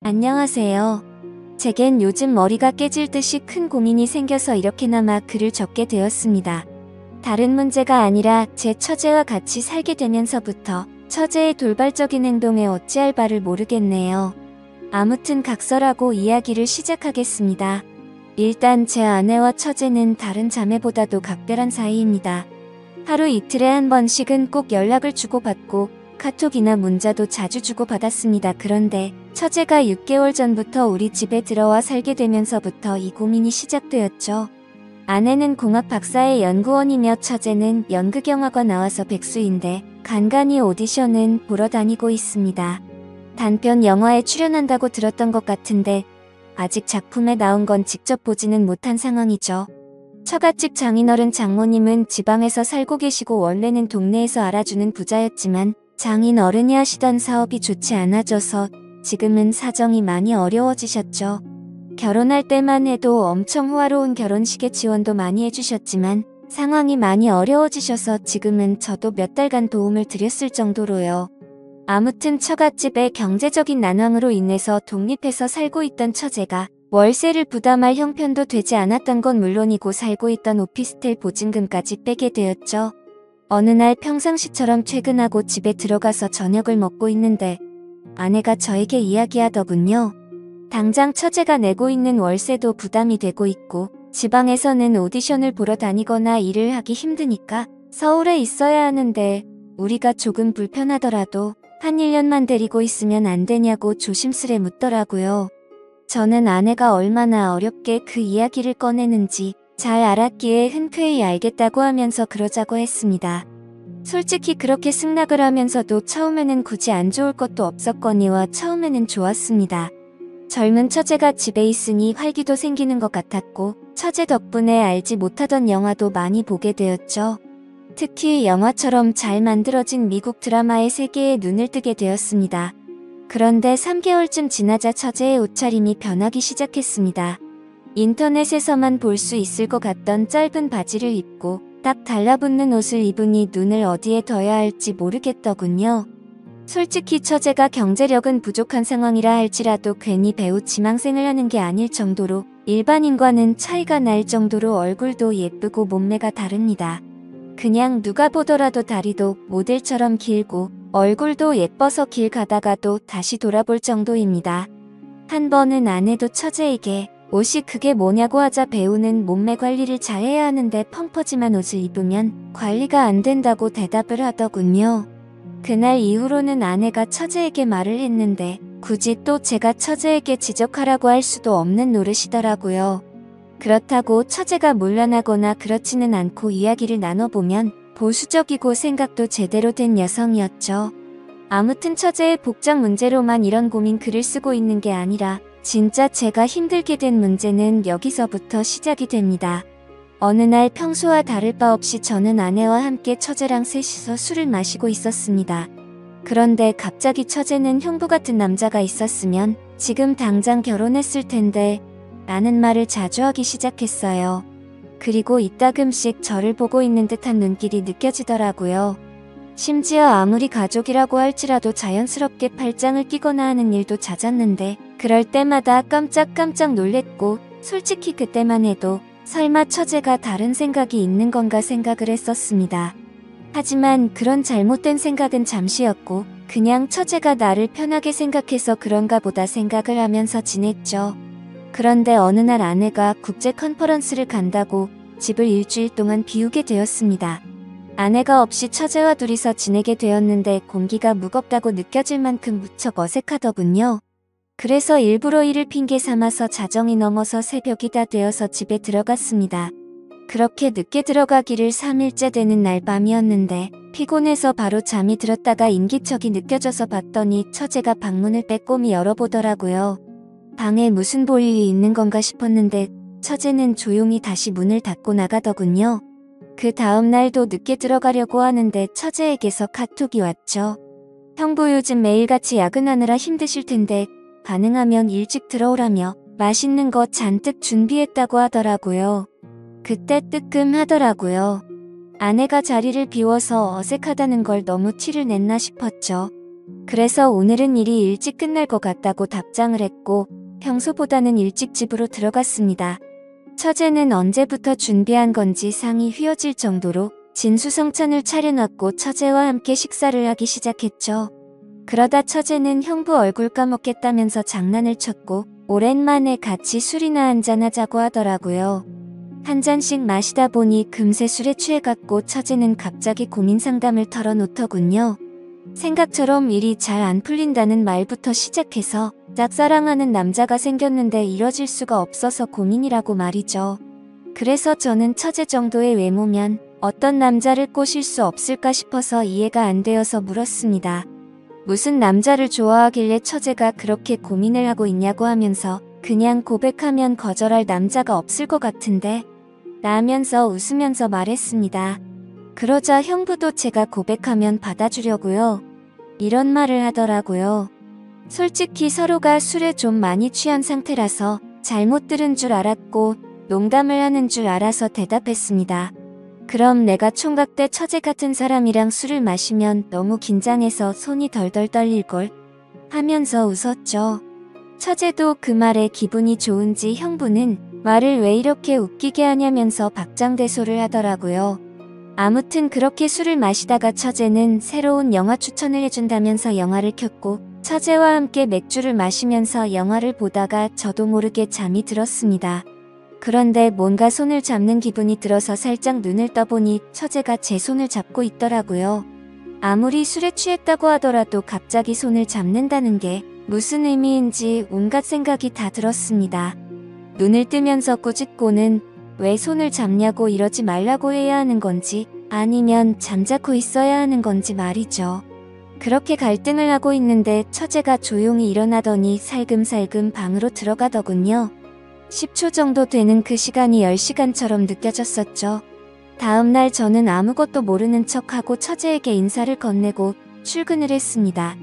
안녕하세요. 제겐 요즘 머리가 깨질 듯이 큰 고민이 생겨서 이렇게나마 글을 적게 되었습니다. 다른 문제가 아니라 제 처제와 같이 살게 되면서부터 처제의 돌발적인 행동에 어찌할 바를 모르겠네요. 아무튼 각설하고 이야기를 시작하겠습니다. 일단 제 아내와 처제는 다른 자매보다도 각별한 사이입니다. 하루 이틀에 한 번씩은 꼭 연락을 주고받고 카톡이나 문자도 자주 주고받았습니다. 그런데 처제가 6개월 전부터 우리 집에 들어와 살게 되면서부터 이 고민이 시작되었죠. 아내는 공학 박사의 연구원이며 처제는 연극영화과 나와서 백수인데 간간히 오디션은 보러 다니고 있습니다. 단편 영화에 출연한다고 들었던 것 같은데 아직 작품에 나온 건 직접 보지는 못한 상황이죠. 처갓집 장인어른 장모님은 지방에서 살고 계시고 원래는 동네에서 알아주는 부자였지만 장인어른이 하시던 사업이 좋지 않아져서 지금은 사정이 많이 어려워지셨죠. 결혼할 때만 해도 엄청 호화로운 결혼식에 지원도 많이 해주셨지만 상황이 많이 어려워지셔서 지금은 저도 몇 달간 도움을 드렸을 정도로요. 아무튼 처갓집의 경제적인 난황으로 인해서 독립해서 살고 있던 처제가 월세를 부담할 형편도 되지 않았던 건 물론이고 살고 있던 오피스텔 보증금까지 빼게 되었죠. 어느 날 평상시처럼 퇴근하고 집에 들어가서 저녁을 먹고 있는데 아내가 저에게 이야기하더군요. 당장 처제가 내고 있는 월세도 부담이 되고 있고 지방에서는 오디션을 보러 다니거나 일을 하기 힘드니까 서울에 있어야 하는데 우리가 조금 불편하더라도 한 1년만 데리고 있으면 안 되냐고 조심스레 묻더라고요. 저는 아내가 얼마나 어렵게 그 이야기를 꺼내는지 잘 알았기에 흔쾌히 알겠다고 하면서 그러자고 했습니다. 솔직히 그렇게 승낙을 하면서도 처음에는 굳이 안 좋을 것도 없었거니와 처음에는 좋았습니다. 젊은 처제가 집에 있으니 활기도 생기는 것 같았고 처제 덕분에 알지 못하던 영화도 많이 보게 되었죠. 특히 영화처럼 잘 만들어진 미국 드라마의 세계에 눈을 뜨게 되었습니다. 그런데 3개월쯤 지나자 처제의 옷차림이 변하기 시작했습니다. 인터넷에서만 볼 수 있을 것 같던 짧은 바지를 입고 딱 달라붙는 옷을 입으니 눈을 어디에 둬야 할지 모르겠더군요. 솔직히 처제가 경제력은 부족한 상황이라 할지라도 괜히 배우 지망생을 하는 게 아닐 정도로 일반인과는 차이가 날 정도로 얼굴도 예쁘고 몸매가 다릅니다. 그냥 누가 보더라도 다리도 모델처럼 길고 얼굴도 예뻐서 길 가다가도 다시 돌아볼 정도입니다. 한 번은 아내도 처제에게 옷이 그게 뭐냐고 하자 배우는 몸매 관리를 잘해야 하는데 펑퍼짐한 옷을 입으면 관리가 안 된다고 대답을 하더군요. 그날 이후로는 아내가 처제에게 말을 했는데 굳이 또 제가 처제에게 지적하라고 할 수도 없는 노릇이더라고요. 그렇다고 처제가 문란하거나 그렇지는 않고 이야기를 나눠보면 보수적이고 생각도 제대로 된 여성이었죠. 아무튼 처제의 복장 문제로만 이런 고민 글을 쓰고 있는 게 아니라 진짜 제가 힘들게 된 문제는 여기서부터 시작이 됩니다. 어느 날 평소와 다를 바 없이 저는 아내와 함께 처제랑 셋이서 술을 마시고 있었습니다. 그런데 갑자기 처제는 형부 같은 남자가 있었으면 지금 당장 결혼했을 텐데 라는 말을 자주 하기 시작했어요. 그리고 이따금씩 저를 보고 있는 듯한 눈길이 느껴지더라고요. 심지어 아무리 가족이라고 할지라도 자연스럽게 팔짱을 끼거나 하는 일도 잦았는데 그럴 때마다 깜짝깜짝 놀랬고 솔직히 그때만 해도 설마 처제가 다른 생각이 있는 건가 생각을 했었습니다. 하지만 그런 잘못된 생각은 잠시였고 그냥 처제가 나를 편하게 생각해서 그런가 보다 생각을 하면서 지냈죠. 그런데 어느 날 아내가 국제 컨퍼런스를 간다고 집을 일주일 동안 비우게 되었습니다. 아내가 없이 처제와 둘이서 지내게 되었는데 공기가 무겁다고 느껴질 만큼 무척 어색하더군요. 그래서 일부러 이를 핑계 삼아서 자정이 넘어서 새벽이 다 되어서 집에 들어갔습니다. 그렇게 늦게 들어가기를 3일째 되는 날 밤이었는데 피곤해서 바로 잠이 들었다가 인기척이 느껴져서 봤더니 처제가 방문을 빼꼼히 열어보더라고요. 방에 무슨 볼 일이 있는 건가 싶었는데 처제는 조용히 다시 문을 닫고 나가더군요. 그 다음 날도 늦게 들어가려고 하는데 처제에게서 카톡이 왔죠. 형부 요즘 매일같이 야근하느라 힘드실 텐데 가능하면 일찍 들어오라며 맛있는 거 잔뜩 준비했다고 하더라고요. 그때 뜨끔하더라고요. 아내가 자리를 비워서 어색하다는 걸 너무 티를 냈나 싶었죠. 그래서 오늘은 일이 일찍 끝날 것 같다고 답장을 했고 평소보다는 일찍 집으로 들어갔습니다. 처제는 언제부터 준비한 건지 상이 휘어질 정도로 진수성찬을 차려놨고 처제와 함께 식사를 하기 시작했죠. 그러다 처제는 형부 얼굴 까먹겠다면서 장난을 쳤고 오랜만에 같이 술이나 한잔하자고 하더라고요. 한 잔씩 마시다 보니 금세 술에 취해갔고 처제는 갑자기 고민 상담을 털어놓더군요. 생각처럼 일이 잘 안 풀린다는 말부터 시작해서 짝사랑하는 남자가 생겼는데 이뤄질 수가 없어서 고민이라고 말이죠. 그래서 저는 처제 정도의 외모면 어떤 남자를 꼬실 수 없을까 싶어서 이해가 안 되어서 물었습니다. 무슨 남자를 좋아하길래 처제가 그렇게 고민을 하고 있냐고 하면서 그냥 고백하면 거절할 남자가 없을 것 같은데 라면서 웃으면서 말했습니다. 그러자 형부도 제가 고백하면 받아주려고요. 이런 말을 하더라고요. 솔직히 서로가 술에 좀 많이 취한 상태라서 잘못 들은 줄 알았고 농담을 하는 줄 알아서 대답했습니다. 그럼 내가 총각 때 처제 같은 사람이랑 술을 마시면 너무 긴장해서 손이 덜덜 떨릴걸 하면서 웃었죠. 처제도 그 말에 기분이 좋은지 형부는 말을 왜 이렇게 웃기게 하냐면서 박장대소를 하더라고요. 아무튼 그렇게 술을 마시다가 처제는 새로운 영화 추천을 해준다면서 영화를 켰고 처제와 함께 맥주를 마시면서 영화를 보다가 저도 모르게 잠이 들었습니다. 그런데 뭔가 손을 잡는 기분이 들어서 살짝 눈을 떠보니 처제가 제 손을 잡고 있더라고요. 아무리 술에 취했다고 하더라도 갑자기 손을 잡는다는 게 무슨 의미인지 온갖 생각이 다 들었습니다. 눈을 뜨면서 꾸짖고는 왜 손을 잡냐고 이러지 말라고 해야 하는 건지 아니면 잠자코 있어야 하는 건지 말이죠. 그렇게 갈등을 하고 있는데 처제가 조용히 일어나더니 살금살금 방으로 들어가더군요. 10초 정도 되는 그 시간이 10시간처럼 느껴졌었죠. 다음날 저는 아무것도 모르는 척하고 처제에게 인사를 건네고 출근을 했습니다.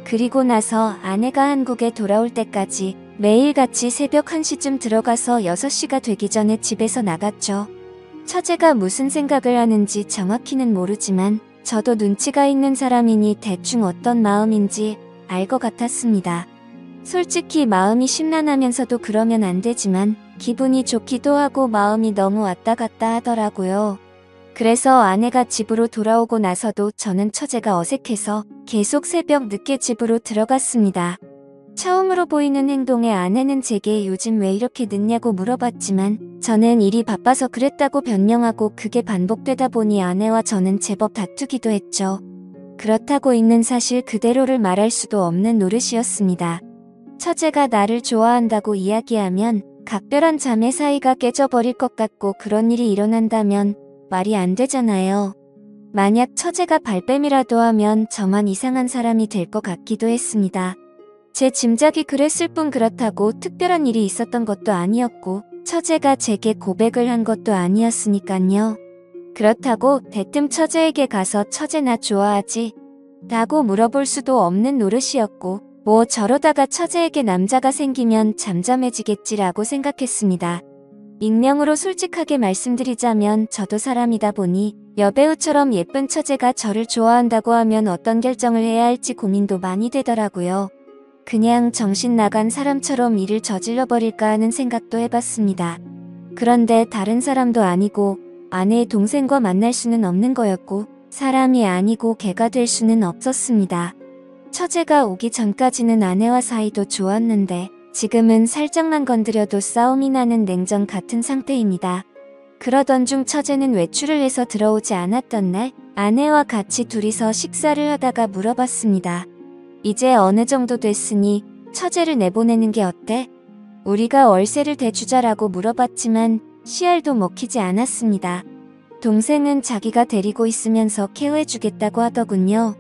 그리고 나서 아내가 한국에 돌아올 때까지 매일같이 새벽 1시쯤 들어가서 6시가 되기 전에 집에서 나갔죠. 처제가 무슨 생각을 하는지 정확히는 모르지만 저도 눈치가 있는 사람이니 대충 어떤 마음인지 알 것 같았습니다. 솔직히 마음이 심란하면서도 그러면 안 되지만 기분이 좋기도 하고 마음이 너무 왔다 갔다 하더라고요. 그래서 아내가 집으로 돌아오고 나서도 저는 처제가 어색해서 계속 새벽 늦게 집으로 들어갔습니다. 처음으로 보이는 행동에 아내는 제게 요즘 왜 이렇게 늦냐고 물어봤지만 저는 일이 바빠서 그랬다고 변명하고 그게 반복되다 보니 아내와 저는 제법 다투기도 했죠. 그렇다고 있는 사실 그대로를 말할 수도 없는 노릇이었습니다. 처제가 나를 좋아한다고 이야기하면 각별한 자매 사이가 깨져버릴 것 같고 그런 일이 일어난다면 말이 안 되잖아요. 만약 처제가 발뺌이라도 하면 저만 이상한 사람이 될 것 같기도 했습니다. 제 짐작이 그랬을 뿐 그렇다고 특별한 일이 있었던 것도 아니었고 처제가 제게 고백을 한 것도 아니었으니깐요. 그렇다고 대뜸 처제에게 가서 처제 나 좋아하지? 라고 물어볼 수도 없는 노릇이었고 뭐 저러다가 처제에게 남자가 생기면 잠잠해지겠지라고 생각했습니다. 익명으로 솔직하게 말씀드리자면 저도 사람이다 보니 여배우처럼 예쁜 처제가 저를 좋아한다고 하면 어떤 결정을 해야 할지 고민도 많이 되더라고요. 그냥 정신 나간 사람처럼 일을 저질러 버릴까 하는 생각도 해봤습니다. 그런데 다른 사람도 아니고 아내의 동생과 만날 수는 없는 거였고 사람이 아니고 개가 될 수는 없었습니다. 처제가 오기 전까지는 아내와 사이도 좋았는데 지금은 살짝만 건드려도 싸움이 나는 냉전 같은 상태입니다. 그러던 중 처제는 외출을 해서 들어오지 않았던 날 아내와 같이 둘이서 식사를 하다가 물어봤습니다. 이제 어느 정도 됐으니 처제를 내보내는 게 어때? 우리가 월세를 대주자라고 물어봤지만 씨알도 먹히지 않았습니다. 동생은 자기가 데리고 있으면서 케어해주겠다고 하더군요.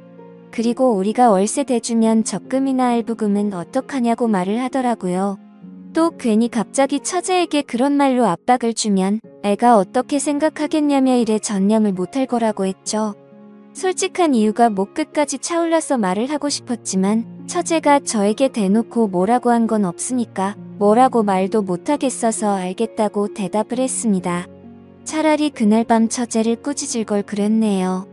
그리고 우리가 월세 대주면 적금이나 할부금은 어떡하냐고 말을 하더라고요. 또 괜히 갑자기 처제에게 그런 말로 압박을 주면 애가 어떻게 생각하겠냐며 일에 전념을 못할 거라고 했죠. 솔직한 이유가 목 끝까지 차올라서 말을 하고 싶었지만 처제가 저에게 대놓고 뭐라고 한 건 없으니까 뭐라고 말도 못하겠어서 알겠다고 대답을 했습니다. 차라리 그날 밤 처제를 꾸짖을 걸 그랬네요.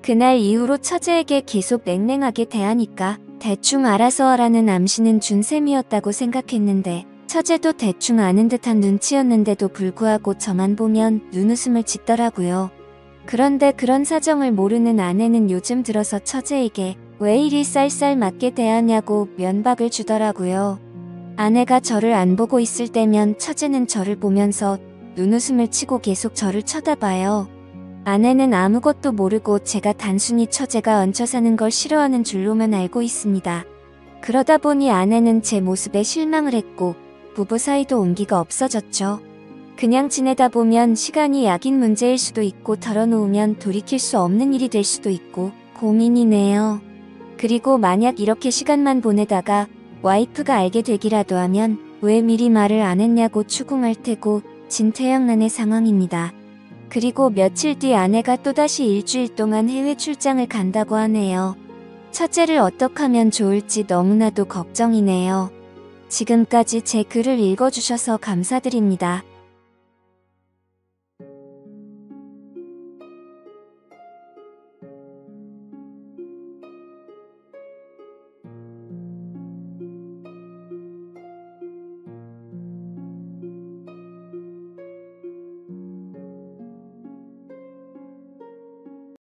그날 이후로 처제에게 계속 냉랭하게 대하니까 대충 알아서 하라는 암시는 준 셈이었다고 생각했는데 처제도 대충 아는 듯한 눈치였는데도 불구하고 저만 보면 눈웃음을 짓더라고요. 그런데 그런 사정을 모르는 아내는 요즘 들어서 처제에게 왜 이리 쌀쌀 맞게 대하냐고 면박을 주더라고요. 아내가 저를 안 보고 있을 때면 처제는 저를 보면서 눈웃음을 치고 계속 저를 쳐다봐요. 아내는 아무것도 모르고 제가 단순히 처제가 얹혀 사는 걸 싫어하는 줄로만 알고 있습니다. 그러다 보니 아내는 제 모습에 실망을 했고 부부 사이도 온기가 없어졌죠. 그냥 지내다 보면 시간이 약인 문제일 수도 있고 털어놓으면 돌이킬 수 없는 일이 될 수도 있고 고민이네요. 그리고 만약 이렇게 시간만 보내다가 와이프가 알게 되기라도 하면 왜 미리 말을 안 했냐고 추궁할 테고 진퇴양난의 상황입니다. 그리고 며칠 뒤 아내가 또다시 일주일 동안 해외 출장을 간다고 하네요. 첫째를 어떻게 하면 좋을지 너무나도 걱정이네요. 지금까지 제 글을 읽어주셔서 감사드립니다.